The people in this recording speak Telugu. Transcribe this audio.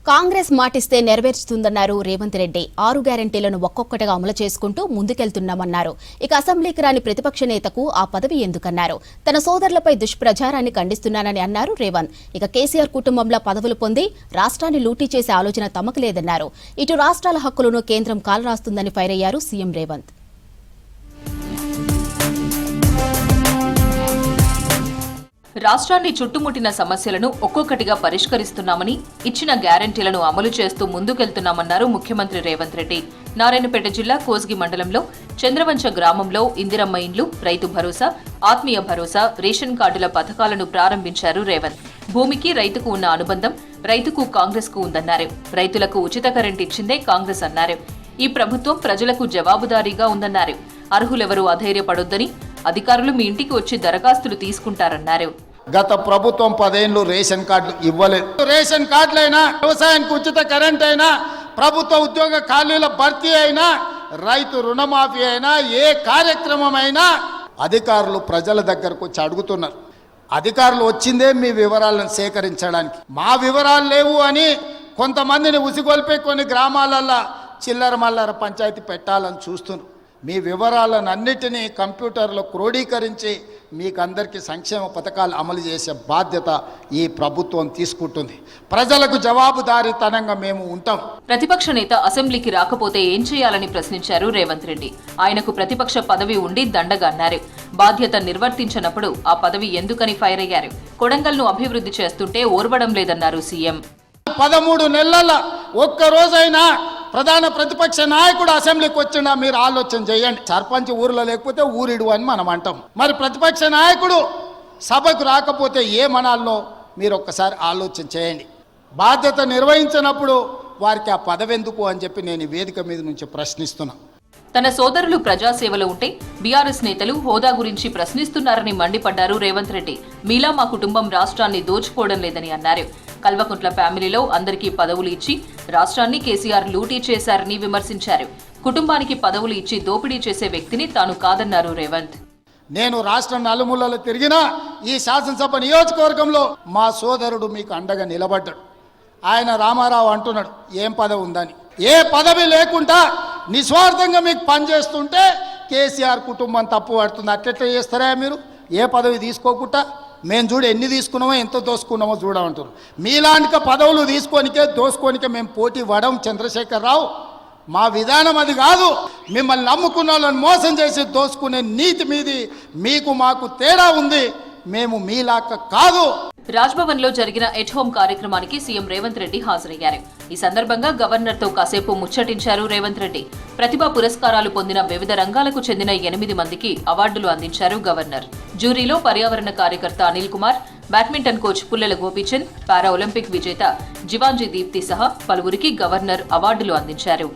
కాంగ్రెస్ మాటిస్తే నెరవేర్చుతుందన్నారు రేవంత్ రెడ్డి. 6 గ్యారెంటీలను ఒక్కొక్కటిగా అమలు చేసుకుంటూ ముందుకెళ్తున్నామన్నారు. ఇక అసెంబ్లీకి రాని ప్రతిపక్ష నేతకు ఆ పదవి ఎందుకన్నారు. తన సోదరులపై దుష్ప్రచారాన్ని ఖండిస్తున్నానని అన్నారు రేవంత్. ఇక కేసీఆర్ కుటుంబంలో పదవులు పొంది రాష్ట్రాన్ని లూటీ చేసే ఆలోచన తమకు లేదన్నారు. ఇటు రాష్ట్రాల హక్కులను కేంద్రం కాలరాస్తుందని ఫైర్ అయ్యారు సీఎం రేవంత్. రాష్ట్రాన్ని చుట్టుముట్టిన సమస్యలను ఒక్కొక్కటిగా పరిష్కరిస్తున్నామని, ఇచ్చిన గ్యారెంటీలను అమలు చేస్తూ ముందుకెళ్తున్నామన్నారు ముఖ్యమంత్రి రేవంత్ రెడ్డి. నారాయణపేట జిల్లా కోస్గి మండలంలో చంద్రవంచ గ్రామంలో ఇందిరమ్మ ఇండ్లు, రైతు భరోసా, ఆత్మీయ భరోసా, రేషన్ కార్డుల పథకాలను ప్రారంభించారు రేవంత్. భూమికి రైతుకు ఉన్న అనుబంధం రైతుకు కాంగ్రెస్ కు ఉందన్నారు. రైతులకు ఉచిత కరెంట్ ఇచ్చిందే కాంగ్రెస్ అన్నారు. ఈ ప్రభుత్వం ప్రజలకు జవాబుదారీగా ఉందన్నారు. అర్హులెవరూ అధైర్యపడొద్దని, అధికారులు మీ ఇంటికి వచ్చి దరఖాస్తులు తీసుకుంటారన్నారు. గత ప్రభుత్వం 10 ఏళ్లు రేషన్ కార్డులు ఇవ్వలేదు. రేషన్ కార్డులైనా, వ్యవసాయానికి ఉచిత కరెంట్ అయినా, ప్రభుత్వ ఉద్యోగ ఖాళీల భర్తీ అయినా, రైతు రుణమాఫీ అయినా, ఏ కార్యక్రమం అయినా అధికారులు ప్రజల దగ్గరకు వచ్చి అడుగుతున్నారు. అధికారులు వచ్చిందే మీ వివరాలను సేకరించడానికి. మా వివరాలు లేవు అని కొంతమందిని ఉసిగొల్పే కొన్ని గ్రామాలల్లో చిల్లర మల్లర పంచాయతీ పెట్టాలని చూస్తున్నారు. మీ వివరాలను అన్నిటినీ కంప్యూటర్లో క్రోడీకరించి మీకు అందరికీ సంక్షేమ పథకాలు అమలు చేసే బాధ్యత ఈ ప్రభుత్వం తీసుకుంటుంది. ప్రజలకు జవాబుదారీతనంగా మేము ఉంటాం. ప్రతిపక్ష నేత అసెంబ్లీకి రాకపోతే ఏం చేయాలని ప్రశ్నించారు రేవంత్ రెడ్డి. ఆయనకు ప్రతిపక్ష పదవి ఉండి దండగా అన్నారు. బాధ్యత నిర్వర్తించినప్పుడు ఆ పదవి ఎందుకని ఫైర్ అయ్యారు. కొడంగల్ను అభివృద్ధి చేస్తుంటే ఓర్వడం లేదన్నారు సీఎం. 13 నెలల ఒక్కరోజైనా ప్రధాన ప్రతిపక్ష నాయకుడు అసెంబ్లీకి వచ్చినా మీరు ఆలోచన చేయండి. సర్పంచ్ ఊరిలో లేకపోతే ఊరిడు అని మనం అంటాం. మరి ప్రతిపక్ష నాయకుడు సభకు రాకపోతే ఏమనాలో మీరు ఒక్కసారి ఆలోచన చేయండి. బాధ్యత నిర్వహించినప్పుడు వారికి ఆ పదవి ఎందుకు అని చెప్పి నేను ఈ వేదిక మీద నుంచి ప్రశ్నిస్తున్నా. తన సోదరులు ప్రజాసేవలో ఉంటే బీఆర్ఎస్ నేతలు హోదా గురించి ప్రశ్నిస్తున్నారని మండిపడ్డారు రేవంత్ రెడ్డి. మీలా మా కుటుంబం రాష్ట్రాన్ని దోచుకోవడం లేదని అన్నారు. కల్వకుంట్ల ఫ్యామిలీలో అందరికీ పదవులు ఇచ్చి రాష్ట్రాన్ని కేసీఆర్ లూటీ చేశారని విమర్శించారు. కుటుంబానికి పదవులు ఇచ్చి దోపిడీ చేసే వ్యక్తిని తాను కాదన్నారు రేవంత్. నేను రాష్ట్రం నలుమూలలో తిరిగినా ఈ శాసనసభ నియోజకవర్గంలో మా సోదరుడు మీకు అండగా నిలబడ్డాడు. ఆయన రామారావు అంటున్నాడు ఏం పదవి ఉందని. ఏ పదవి లేకుండా నిస్వార్థంగా మీకు పనిచేస్తుంటే కేసీఆర్ కుటుంబం తప్పు పడుతుంది. అట్లెట్లా చేస్తారా మీరు? ఏ పదవి తీసుకోకుండా మేము చూడు ఎన్ని తీసుకున్నామో ఎంత దోసుకున్నామో చూడమంటారు. మీలాంటి పదవులు తీసుకోనికే దోసుకోనికే మేము పోటీ పడం చంద్రశేఖరరావు. మా విధానం అది కాదు. మిమ్మల్ని నమ్ముకున్న వాళ్ళని మోసం చేసి దోసుకునే నీతి మీది మీకు మాకు తేడా ఉంది. మేము మీలాక కాదు. రాజ్భవన్ లో జరిగిన ఎట్ హోమ్ కార్యక్రమానికి సీఎం రేవంత్ రెడ్డి హాజరయ్యారు. ఈ సందర్భంగా గవర్నర్ తో కాసేపు ముచ్చటించారు రేవంత్ రెడ్డి. ప్రతిభా పురస్కారాలు పొందిన వివిధ రంగాలకు చెందిన 8 మందికి అవార్డులు అందించారు గవర్నర్. జ్యూరీలో పర్యావరణ కార్యకర్త అనిల్ కుమార్, బ్యాడ్మింటన్ కోచ్ పుల్లెల గోపీచంద్, పారా ఒలింపిక్ విజేత జివాంజీ దీప్తి సహా పలువురికి గవర్నర్ అవార్డులు అందించారు.